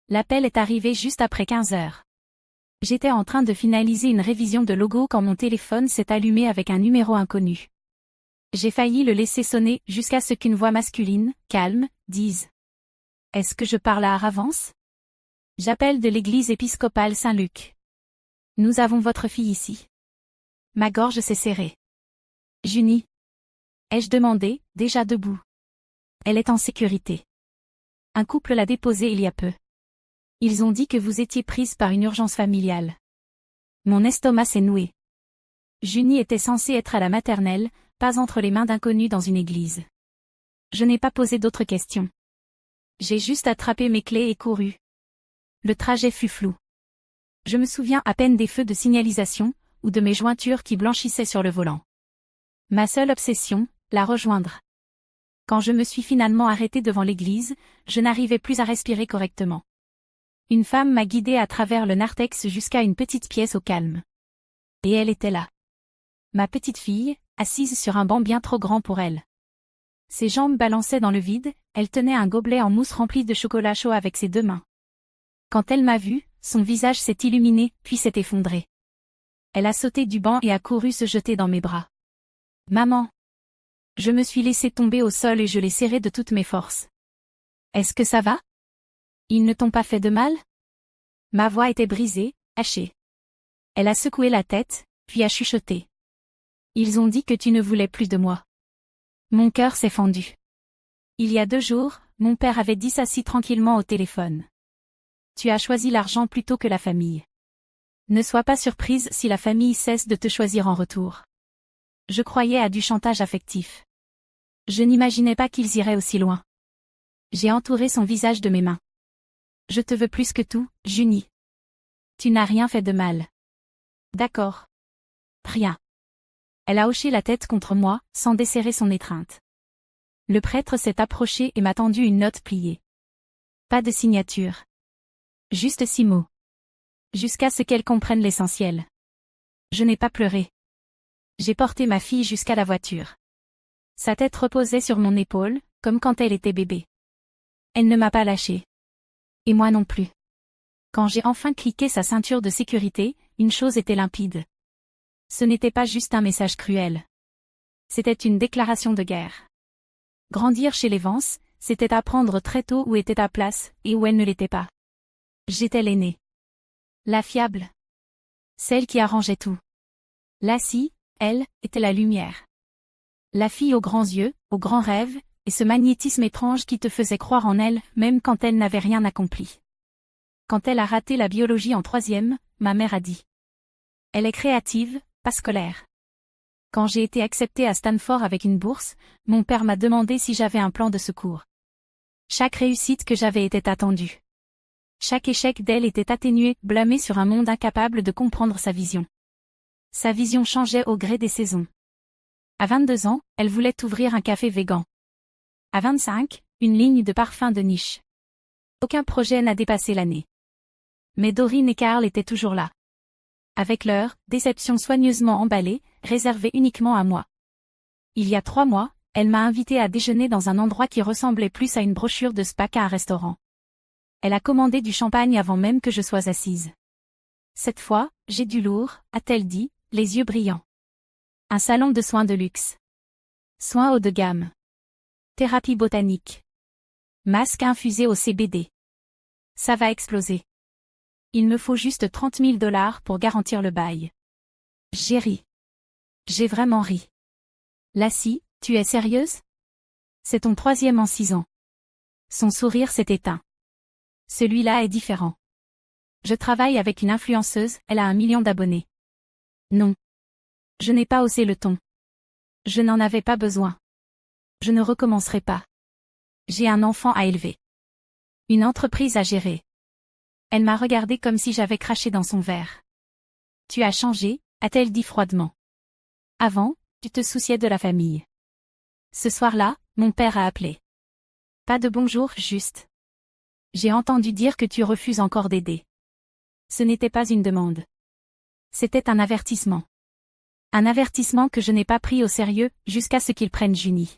L'appel est arrivé juste après 15 heures. J'étais en train de finaliser une révision de logo quand mon téléphone s'est allumé avec un numéro inconnu. J'ai failli le laisser sonner jusqu'à ce qu'une voix masculine, calme, dise. « Est-ce que je parle à Aravance ? J'appelle de l'église épiscopale Saint-Luc. Nous avons votre fille ici. » Ma gorge s'est serrée. « Junie. » ai-je demandé, déjà debout. Elle est en sécurité. Un couple l'a déposée il y a peu. Ils ont dit que vous étiez prise par une urgence familiale. Mon estomac s'est noué. Junie était censée être à la maternelle, pas entre les mains d'inconnus dans une église. Je n'ai pas posé d'autres questions. J'ai juste attrapé mes clés et couru. Le trajet fut flou. Je me souviens à peine des feux de signalisation, ou de mes jointures qui blanchissaient sur le volant. Ma seule obsession, la rejoindre. Quand je me suis finalement arrêtée devant l'église, je n'arrivais plus à respirer correctement. Une femme m'a guidée à travers le narthex jusqu'à une petite pièce au calme. Et elle était là. Ma petite fille, assise sur un banc bien trop grand pour elle. Ses jambes balançaient dans le vide, elle tenait un gobelet en mousse rempli de chocolat chaud avec ses deux mains. Quand elle m'a vue, son visage s'est illuminé, puis s'est effondré. Elle a sauté du banc et a couru se jeter dans mes bras. « Maman !» Je me suis laissée tomber au sol et je l'ai serrée de toutes mes forces. « Est-ce que ça va ? Ils ne t'ont pas fait de mal ?» Ma voix était brisée, hachée. Elle a secoué la tête, puis a chuchoté. « Ils ont dit que tu ne voulais plus de moi. » Mon cœur s'est fendu. Il y a 2 jours, mon père avait dit s'assis tranquillement au téléphone. « Tu as choisi l'argent plutôt que la famille. Ne sois pas surprise si la famille cesse de te choisir en retour. » Je croyais à du chantage affectif. Je n'imaginais pas qu'ils iraient aussi loin. J'ai entouré son visage de mes mains. « Je te veux plus que tout, Junie. Tu n'as rien fait de mal. »« D'accord. »« Rien. » Elle a hoché la tête contre moi, sans desserrer son étreinte. Le prêtre s'est approché et m'a tendu une note pliée. Pas de signature. Juste 6 mots. Jusqu'à ce qu'elle comprenne l'essentiel. Je n'ai pas pleuré. J'ai porté ma fille jusqu'à la voiture. Sa tête reposait sur mon épaule, comme quand elle était bébé. Elle ne m'a pas lâché. Et moi non plus. Quand j'ai enfin cliqué sa ceinture de sécurité, une chose était limpide. Ce n'était pas juste un message cruel. C'était une déclaration de guerre. Grandir chez les Vance, c'était apprendre très tôt où était ta place, et où elle ne l'était pas. J'étais l'aînée. La fiable. Celle qui arrangeait tout. Lassie, elle, était la lumière. La fille aux grands yeux, aux grands rêves, et ce magnétisme étrange qui te faisait croire en elle, même quand elle n'avait rien accompli. Quand elle a raté la biologie en 3e, ma mère a dit. Elle est créative, pas scolaire. Quand j'ai été acceptée à Stanford avec une bourse, mon père m'a demandé si j'avais un plan de secours. Chaque réussite que j'avais était attendue. Chaque échec d'elle était atténué, blâmé sur un monde incapable de comprendre sa vision. Sa vision changeait au gré des saisons. À 22 ans, elle voulait ouvrir un café végan. À 25, une ligne de parfums de niche. Aucun projet n'a dépassé l'année. Mais Dorine et Carl étaient toujours là. Avec leur déception soigneusement emballée, réservée uniquement à moi. Il y a 3 mois, elle m'a invitée à déjeuner dans un endroit qui ressemblait plus à une brochure de spa qu'à un restaurant. Elle a commandé du champagne avant même que je sois assise. Cette fois, j'ai du lourd, a-t-elle dit, les yeux brillants. Un salon de soins de luxe. Soins haut de gamme. Thérapie botanique. Masque infusé au CBD. Ça va exploser. Il me faut juste 30 000 $ pour garantir le bail. J'ai ri. J'ai vraiment ri. Lassie, tu es sérieuse ? C'est ton 3e en 6 ans. Son sourire s'est éteint. Celui-là est différent. Je travaille avec une influenceuse, elle a 1 million d'abonnés. Non. Je n'ai pas haussé le ton. Je n'en avais pas besoin. Je ne recommencerai pas. J'ai un enfant à élever. Une entreprise à gérer. Elle m'a regardé comme si j'avais craché dans son verre. Tu as changé, a-t-elle dit froidement. Avant, tu te souciais de la famille. Ce soir-là, mon père a appelé. Pas de bonjour, juste. J'ai entendu dire que tu refuses encore d'aider. Ce n'était pas une demande. C'était un avertissement. Un avertissement que je n'ai pas pris au sérieux, jusqu'à ce qu'il prenne Junie.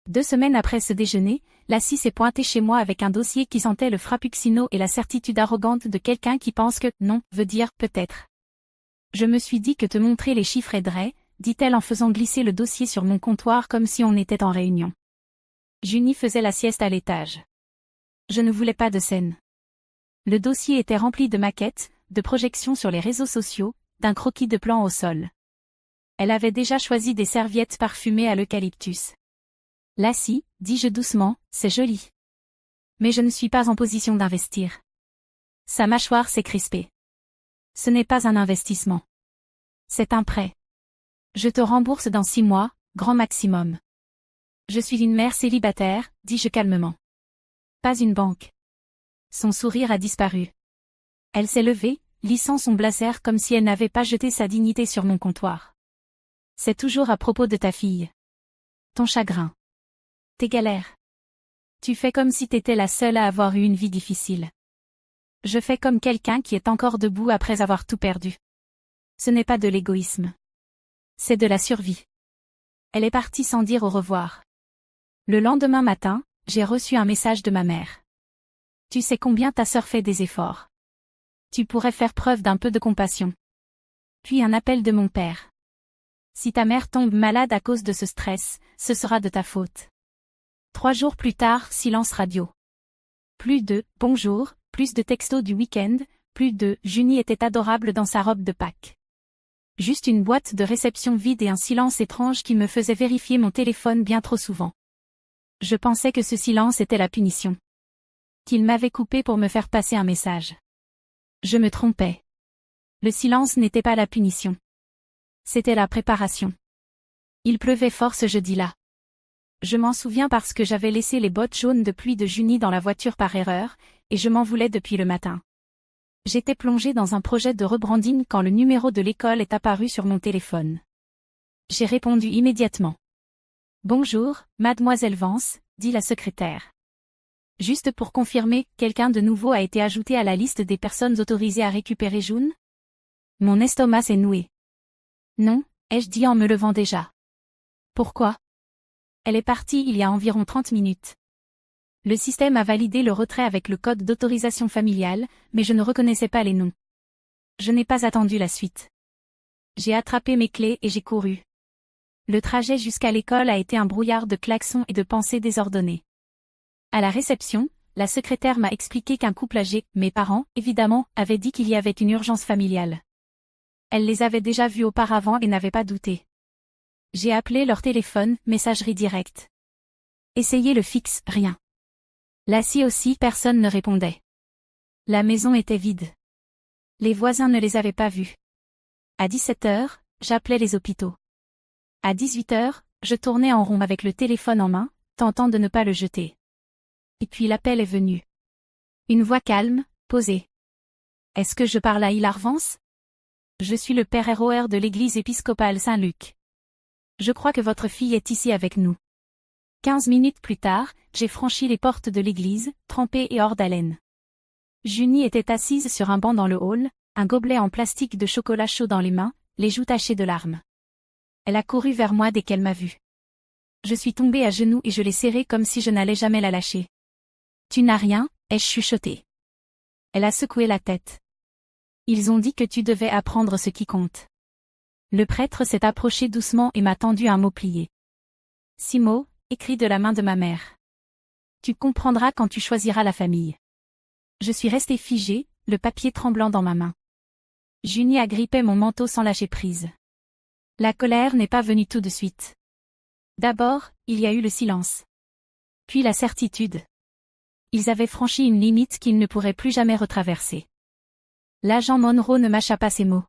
2 semaines après ce déjeuner, Lassie s'est pointée chez moi avec un dossier qui sentait le frappuccino et la certitude arrogante de quelqu'un qui pense que « non » veut dire « peut-être ». Je me suis dit que te montrer les chiffres aiderait, dit-elle en faisant glisser le dossier sur mon comptoir comme si on était en réunion. Junie faisait la sieste à l'étage. Je ne voulais pas de scène. Le dossier était rempli de maquettes, de projections sur les réseaux sociaux, d'un croquis de plan au sol. Elle avait déjà choisi des serviettes parfumées à l'eucalyptus. Lassie, dis-je doucement, c'est joli. Mais je ne suis pas en position d'investir. Sa mâchoire s'est crispée. Ce n'est pas un investissement. C'est un prêt. Je te rembourse dans 6 mois, grand maximum. Je suis une mère célibataire, dis-je calmement. Pas une banque. Son sourire a disparu. Elle s'est levée, lissant son blazer comme si elle n'avait pas jeté sa dignité sur mon comptoir. C'est toujours à propos de ta fille. Ton chagrin. Tes galères. Tu fais comme si t'étais la seule à avoir eu une vie difficile. Je fais comme quelqu'un qui est encore debout après avoir tout perdu. Ce n'est pas de l'égoïsme. C'est de la survie. Elle est partie sans dire au revoir. Le lendemain matin, j'ai reçu un message de ma mère. Tu sais combien ta sœur fait des efforts. Tu pourrais faire preuve d'un peu de compassion. Puis un appel de mon père. Si ta mère tombe malade à cause de ce stress, ce sera de ta faute. 3 jours plus tard, silence radio. Plus de « bonjour », plus de textos du week-end, plus de « Junie était adorable dans sa robe de Pâques ». Juste une boîte de réception vide et un silence étrange qui me faisait vérifier mon téléphone bien trop souvent. Je pensais que ce silence était la punition. Qu'il m'avait coupé pour me faire passer un message. Je me trompais. Le silence n'était pas la punition. C'était la préparation. Il pleuvait fort ce jeudi-là. Je m'en souviens parce que j'avais laissé les bottes jaunes de pluie de Junie dans la voiture par erreur, et je m'en voulais depuis le matin. J'étais plongée dans un projet de rebranding quand le numéro de l'école est apparu sur mon téléphone. J'ai répondu immédiatement. Bonjour, mademoiselle Vance, dit la secrétaire. Juste pour confirmer, quelqu'un de nouveau a été ajouté à la liste des personnes autorisées à récupérer June? Mon estomac s'est noué. Non, ai-je dit en me levant déjà. Pourquoi? Elle est partie il y a environ 30 minutes. Le système a validé le retrait avec le code d'autorisation familiale, mais je ne reconnaissais pas les noms. Je n'ai pas attendu la suite. J'ai attrapé mes clés et j'ai couru. Le trajet jusqu'à l'école a été un brouillard de klaxons et de pensées désordonnées. À la réception, la secrétaire m'a expliqué qu'un couple âgé, mes parents, évidemment, avait dit qu'il y avait une urgence familiale. Elle les avait déjà vus auparavant et n'avait pas douté. J'ai appelé leur téléphone, messagerie directe. Essayez le fixe, rien. Lassie aussi, personne ne répondait. La maison était vide. Les voisins ne les avaient pas vus. À 17h, j'appelais les hôpitaux. À 18h, je tournais en rond avec le téléphone en main, tentant de ne pas le jeter. Et puis l'appel est venu. Une voix calme, posée. Est-ce que je parle à Hilar Vance? Je suis le père ROR de l'église épiscopale Saint-Luc. Je crois que votre fille est ici avec nous. 15 minutes plus tard, j'ai franchi les portes de l'église, trempée et hors d'haleine. Junie était assise sur un banc dans le hall, un gobelet en plastique de chocolat chaud dans les mains, les joues tachées de larmes. Elle a couru vers moi dès qu'elle m'a vue. Je suis tombée à genoux et je l'ai serrée comme si je n'allais jamais la lâcher. Tu n'as rien, ai-je chuchoté. Elle a secoué la tête. Ils ont dit que tu devais apprendre ce qui compte. Le prêtre s'est approché doucement et m'a tendu un mot plié. 6 mots, écrits de la main de ma mère. Tu comprendras quand tu choisiras la famille. Je suis restée figée, le papier tremblant dans ma main. Junie agrippait mon manteau sans lâcher prise. La colère n'est pas venue tout de suite. D'abord, il y a eu le silence. Puis la certitude. Ils avaient franchi une limite qu'ils ne pourraient plus jamais retraverser. L'agent Monroe ne mâcha pas ses mots.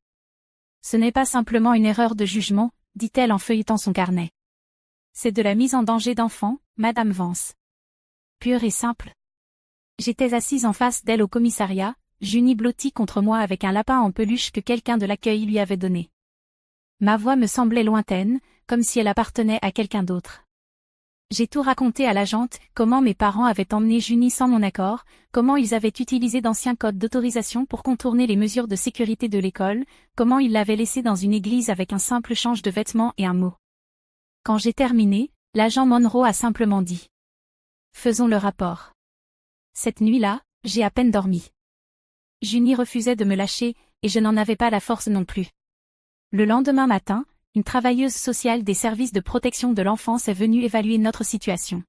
Ce n'est pas simplement une erreur de jugement, dit-elle en feuilletant son carnet. C'est de la mise en danger d'enfants, Madame Vance. Pure et simple. J'étais assise en face d'elle au commissariat, Junie blottie contre moi avec un lapin en peluche que quelqu'un de l'accueil lui avait donné. Ma voix me semblait lointaine, comme si elle appartenait à quelqu'un d'autre. J'ai tout raconté à l'agente, comment mes parents avaient emmené Junie sans mon accord, comment ils avaient utilisé d'anciens codes d'autorisation pour contourner les mesures de sécurité de l'école, comment ils l'avaient laissée dans une église avec un simple change de vêtements et un mot. Quand j'ai terminé, L'agent Monroe a simplement dit. Faisons le rapport. Cette nuit-là, j'ai à peine dormi. Junie refusait de me lâcher, et je n'en avais pas la force non plus. Le lendemain matin, une travailleuse sociale des services de protection de l'enfance est venue évaluer notre situation.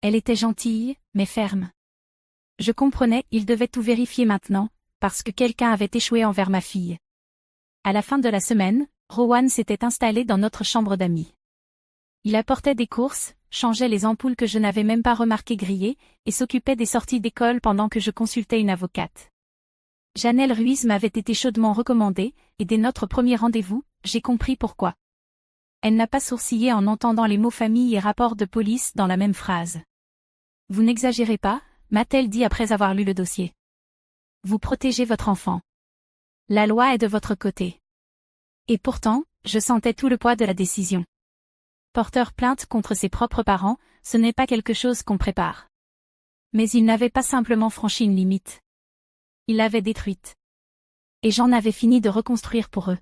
Elle était gentille, mais ferme. Je comprenais, il devait tout vérifier maintenant, parce que quelqu'un avait échoué envers ma fille. À la fin de la semaine, Rowan s'était installé dans notre chambre d'amis. Il apportait des courses, changeait les ampoules que je n'avais même pas remarquées grillées, et s'occupait des sorties d'école pendant que je consultais une avocate. Janelle Ruiz m'avait été chaudement recommandée, et dès notre premier rendez-vous, j'ai compris pourquoi. Elle n'a pas sourcillé en entendant les mots famille et rapport de police dans la même phrase. Vous n'exagérez pas, m'a-t-elle dit après avoir lu le dossier. Vous protégez votre enfant. La loi est de votre côté. Et pourtant, je sentais tout le poids de la décision. Porteur plainte contre ses propres parents, ce n'est pas quelque chose qu'on prépare. Mais il n'avait pas simplement franchi une limite. Il l'avait détruite. Et j'en avais fini de reconstruire pour eux.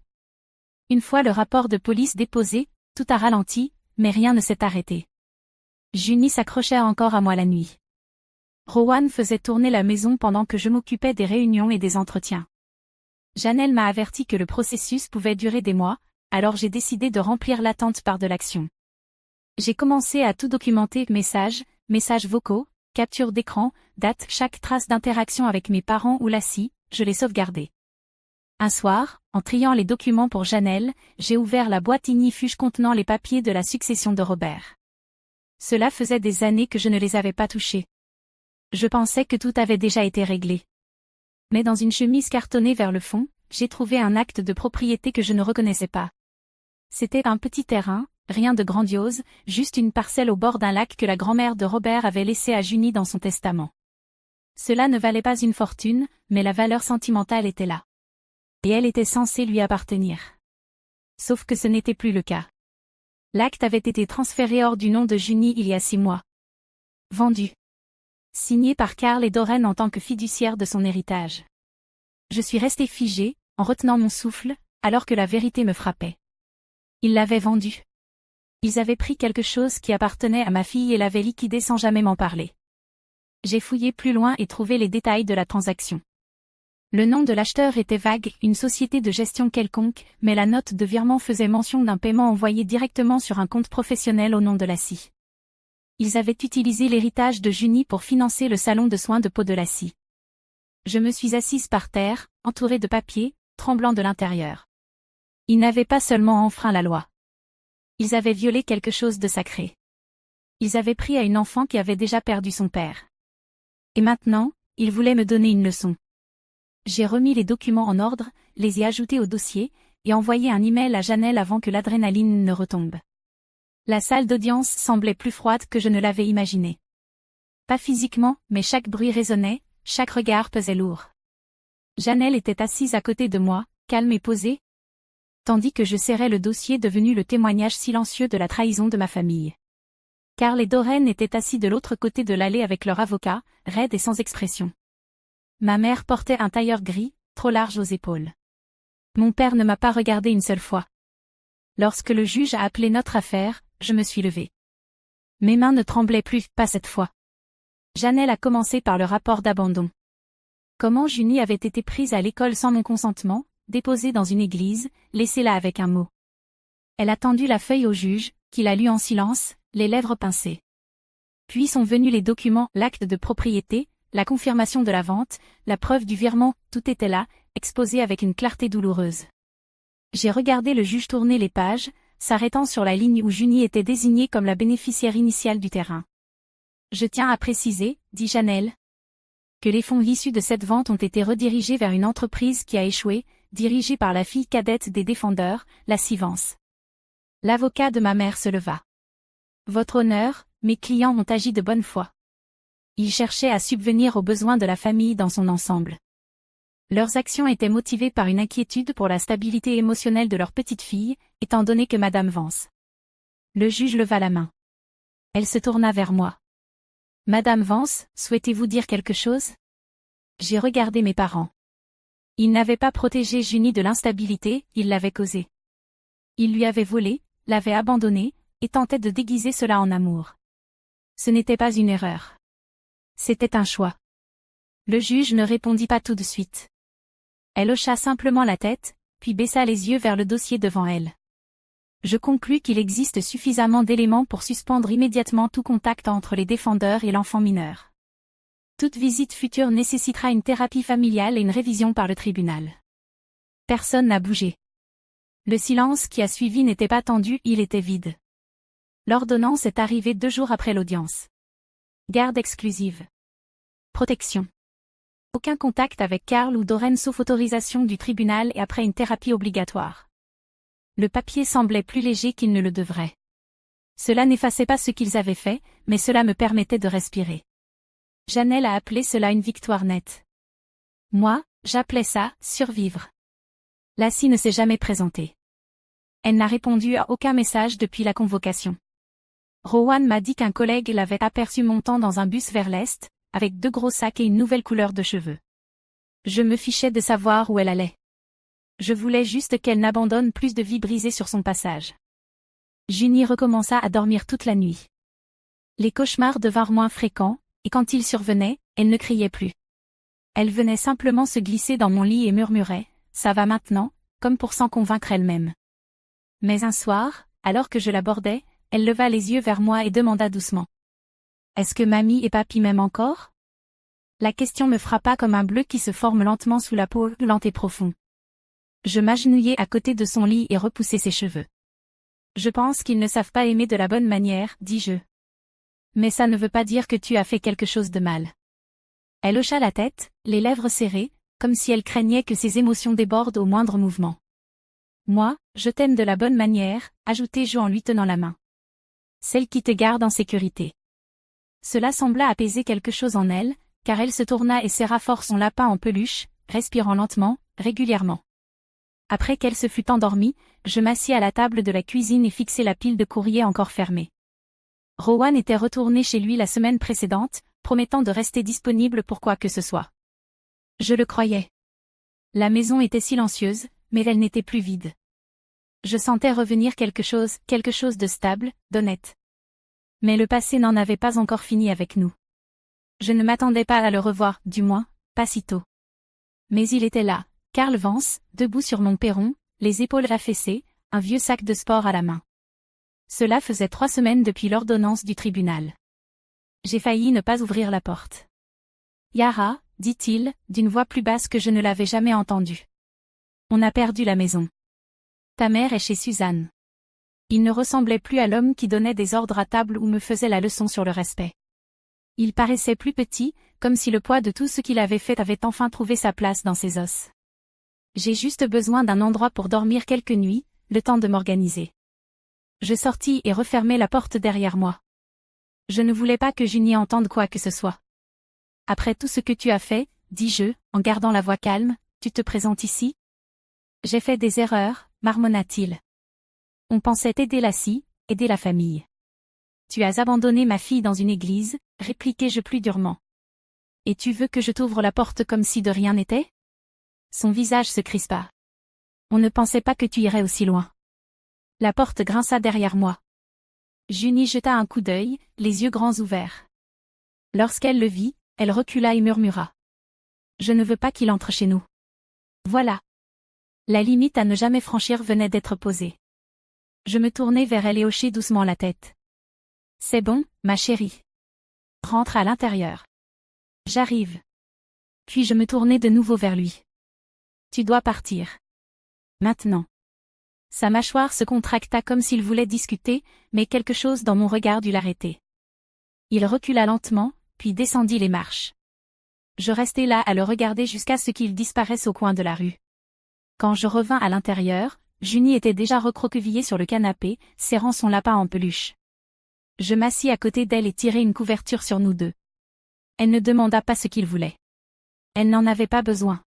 Une fois le rapport de police déposé, tout a ralenti, mais rien ne s'est arrêté. Junie s'accrochait encore à moi la nuit. Rowan faisait tourner la maison pendant que je m'occupais des réunions et des entretiens. Janelle m'a averti que le processus pouvait durer des mois, alors j'ai décidé de remplir l'attente par de l'action. J'ai commencé à tout documenter, messages vocaux, capture d'écran, date, chaque trace d'interaction avec mes parents ou Lassie, je les sauvegardais. Un soir, en triant les documents pour Janelle, j'ai ouvert la boîte ignifuge contenant les papiers de la succession de Robert. Cela faisait des années que je ne les avais pas touchés. Je pensais que tout avait déjà été réglé. Mais dans une chemise cartonnée vers le fond, j'ai trouvé un acte de propriété que je ne reconnaissais pas. C'était un petit terrain, rien de grandiose, juste une parcelle au bord d'un lac que la grand-mère de Robert avait laissé à Junie dans son testament. Cela ne valait pas une fortune, mais la valeur sentimentale était là. Et elle était censée lui appartenir. Sauf que ce n'était plus le cas. L'acte avait été transféré hors du nom de Junie il y a 6 mois. Vendu. Signé par Carl et Doreen en tant que fiduciaire de son héritage. Je suis restée figée, en retenant mon souffle, alors que la vérité me frappait. Ils l'avaient vendu. Ils avaient pris quelque chose qui appartenait à ma fille et l'avaient liquidé sans jamais m'en parler. J'ai fouillé plus loin et trouvé les détails de la transaction. Le nom de l'acheteur était vague, une société de gestion quelconque, mais la note de virement faisait mention d'un paiement envoyé directement sur un compte professionnel au nom de Lassie. Ils avaient utilisé l'héritage de Junie pour financer le salon de soins de peau de Lassie. Je me suis assise par terre, entourée de papiers, tremblant de l'intérieur. Ils n'avaient pas seulement enfreint la loi. Ils avaient violé quelque chose de sacré. Ils avaient pris à une enfant qui avait déjà perdu son père. Et maintenant, ils voulaient me donner une leçon. J'ai remis les documents en ordre, les ai ajoutés au dossier, et envoyé un email à Janelle avant que l'adrénaline ne retombe. La salle d'audience semblait plus froide que je ne l'avais imaginé. Pas physiquement, mais chaque bruit résonnait, chaque regard pesait lourd. Janelle était assise à côté de moi, calme et posée, tandis que je serrais le dossier devenu le témoignage silencieux de la trahison de ma famille. Carl et Doreen étaient assis de l'autre côté de l'allée avec leur avocat, raide et sans expression. Ma mère portait un tailleur gris, trop large aux épaules. Mon père ne m'a pas regardé une seule fois. Lorsque le juge a appelé notre affaire, je me suis levée. Mes mains ne tremblaient plus, pas cette fois. Janelle a commencé par le rapport d'abandon. Comment Junie avait été prise à l'école sans mon consentement, déposée dans une église, laissée là avec un mot. Elle a tendu la feuille au juge, qui l'a lue en silence, les lèvres pincées. Puis sont venus les documents, l'acte de propriété, la confirmation de la vente, la preuve du virement, tout était là, exposé avec une clarté douloureuse. J'ai regardé le juge tourner les pages, s'arrêtant sur la ligne où Junie était désignée comme la bénéficiaire initiale du terrain. Je tiens à préciser, dit Janelle, que les fonds issus de cette vente ont été redirigés vers une entreprise qui a échoué, dirigée par la fille cadette des défendeurs, Lassie Vance. L'avocat de ma mère se leva. Votre honneur, mes clients ont agi de bonne foi. Ils cherchaient à subvenir aux besoins de la famille dans son ensemble. Leurs actions étaient motivées par une inquiétude pour la stabilité émotionnelle de leur petite fille, étant donné que Madame Vance. Le juge leva la main. Elle se tourna vers moi. Madame Vance, souhaitez-vous dire quelque chose? J'ai regardé mes parents. Ils n'avaient pas protégé Junie de l'instabilité, ils l'avaient causée. Ils lui avaient volé, l'avaient abandonnée, et tentait de déguiser cela en amour. Ce n'était pas une erreur. C'était un choix. Le juge ne répondit pas tout de suite. Elle hocha simplement la tête, puis baissa les yeux vers le dossier devant elle. Je conclus qu'il existe suffisamment d'éléments pour suspendre immédiatement tout contact entre les défendeurs et l'enfant mineur. Toute visite future nécessitera une thérapie familiale et une révision par le tribunal. Personne n'a bougé. Le silence qui a suivi n'était pas tendu, il était vide. L'ordonnance est arrivée 2 jours après l'audience. Garde exclusive. Protection. Aucun contact avec Karl ou Doreen sauf autorisation du tribunal et après une thérapie obligatoire. Le papier semblait plus léger qu'il ne le devrait. Cela n'effaçait pas ce qu'ils avaient fait, mais cela me permettait de respirer. Janelle a appelé cela une victoire nette. Moi, j'appelais ça « survivre ». Lassie ne s'est jamais présentée. Elle n'a répondu à aucun message depuis la convocation. Rowan m'a dit qu'un collègue l'avait aperçue montant dans un bus vers l'est, avec 2 gros sacs et une nouvelle couleur de cheveux. Je me fichais de savoir où elle allait. Je voulais juste qu'elle n'abandonne plus de vie brisée sur son passage. Junie recommença à dormir toute la nuit. Les cauchemars devinrent moins fréquents, et quand ils survenaient, elle ne criait plus. Elle venait simplement se glisser dans mon lit et murmurait « ça va maintenant », comme pour s'en convaincre elle-même. Mais un soir, alors que je l'abordais, elle leva les yeux vers moi et demanda doucement « Est-ce que mamie et papy m'aiment encore ?» La question me frappa comme un bleu qui se forme lentement sous la peau, lent et profond. Je m'agenouillai à côté de son lit et repoussai ses cheveux. « Je pense qu'ils ne savent pas aimer de la bonne manière, dis-je. Mais ça ne veut pas dire que tu as fait quelque chose de mal. » Elle hocha la tête, les lèvres serrées, comme si elle craignait que ses émotions débordent au moindre mouvement. « Moi, je t'aime de la bonne manière, » ajoutai-je en lui tenant la main. « Celle qui te garde en sécurité. » Cela sembla apaiser quelque chose en elle, car elle se tourna et serra fort son lapin en peluche, respirant lentement, régulièrement. Après qu'elle se fut endormie, je m'assis à la table de la cuisine et fixai la pile de courriers encore fermée. Rowan était retourné chez lui la semaine précédente, promettant de rester disponible pour quoi que ce soit. Je le croyais. La maison était silencieuse, mais elle n'était plus vide. Je sentais revenir quelque chose de stable, d'honnête. Mais le passé n'en avait pas encore fini avec nous. Je ne m'attendais pas à le revoir, du moins, pas si tôt. Mais il était là, Karl Vance, debout sur mon perron, les épaules affaissées, un vieux sac de sport à la main. Cela faisait 3 semaines depuis l'ordonnance du tribunal. J'ai failli ne pas ouvrir la porte. « Yara », dit-il, d'une voix plus basse que je ne l'avais jamais entendue. « On a perdu la maison. Ta mère est chez Suzanne. » Il ne ressemblait plus à l'homme qui donnait des ordres à table ou me faisait la leçon sur le respect. Il paraissait plus petit, comme si le poids de tout ce qu'il avait fait avait enfin trouvé sa place dans ses os. J'ai juste besoin d'un endroit pour dormir quelques nuits, le temps de m'organiser. Je sortis et refermai la porte derrière moi. Je ne voulais pas que Junie entende quoi que ce soit. Après tout ce que tu as fait, dis-je, en gardant la voix calme, tu te présentes ici? J'ai fait des erreurs, marmonna-t-il. On pensait aider Lassie, aider la famille. Tu as abandonné ma fille dans une église, répliquai-je plus durement. Et tu veux que je t'ouvre la porte comme si de rien n'était? Son visage se crispa. On ne pensait pas que tu irais aussi loin. La porte grinça derrière moi. Junie jeta un coup d'œil, les yeux grands ouverts. Lorsqu'elle le vit, elle recula et murmura. Je ne veux pas qu'il entre chez nous. Voilà. La limite à ne jamais franchir venait d'être posée. Je me tournai vers elle et hochai doucement la tête. C'est bon, ma chérie. Rentre à l'intérieur. J'arrive. Puis je me tournai de nouveau vers lui. Tu dois partir. Maintenant. Sa mâchoire se contracta comme s'il voulait discuter, mais quelque chose dans mon regard dut l'arrêter. Il recula lentement, puis descendit les marches. Je restai là à le regarder jusqu'à ce qu'il disparaisse au coin de la rue. Quand je revins à l'intérieur, Junie était déjà recroquevillée sur le canapé, serrant son lapin en peluche. Je m'assis à côté d'elle et tirai une couverture sur nous deux. Elle ne demanda pas ce qu'il voulait. Elle n'en avait pas besoin.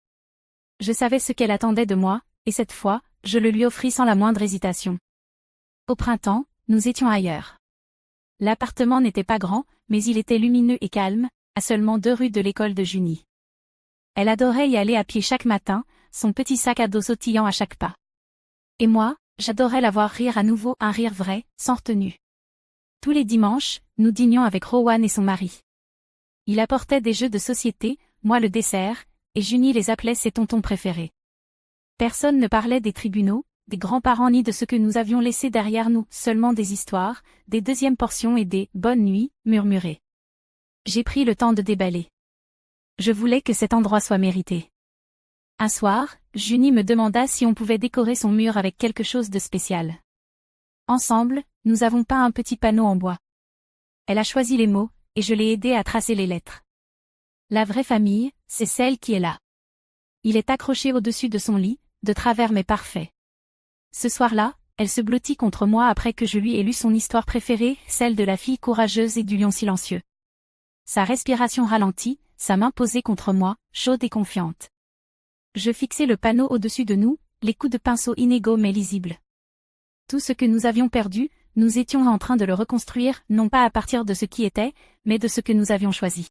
Je savais ce qu'elle attendait de moi, et cette fois, je le lui offris sans la moindre hésitation. Au printemps, nous étions ailleurs. L'appartement n'était pas grand, mais il était lumineux et calme, à seulement 2 rues de l'école de Junie. Elle adorait y aller à pied chaque matin, son petit sac à dos sautillant à chaque pas. Et moi, j'adorais la voir rire à nouveau, un rire vrai, sans retenue. Tous les dimanches, nous dînions avec Rowan et son mari. Il apportait des jeux de société, moi le dessert, et Junie les appelait ses tontons préférés. Personne ne parlait des tribunaux, des grands-parents ni de ce que nous avions laissé derrière nous, seulement des histoires, des deuxièmes portions et des « bonnes nuits » murmurées. J'ai pris le temps de déballer. Je voulais que cet endroit soit mérité. Un soir, Junie me demanda si on pouvait décorer son mur avec quelque chose de spécial. Ensemble, nous avons peint un petit panneau en bois. Elle a choisi les mots, et je l'ai aidée à tracer les lettres. La vraie famille, c'est celle qui est là. Il est accroché au-dessus de son lit, de travers mais parfait. Ce soir-là, elle se blottit contre moi après que je lui ai lu son histoire préférée, celle de la fille courageuse et du lion silencieux. Sa respiration ralentit, sa main posée contre moi, chaude et confiante. Je fixai le panneau au-dessus de nous, les coups de pinceau inégaux mais lisibles. Tout ce que nous avions perdu, nous étions en train de le reconstruire, non pas à partir de ce qui était, mais de ce que nous avions choisi.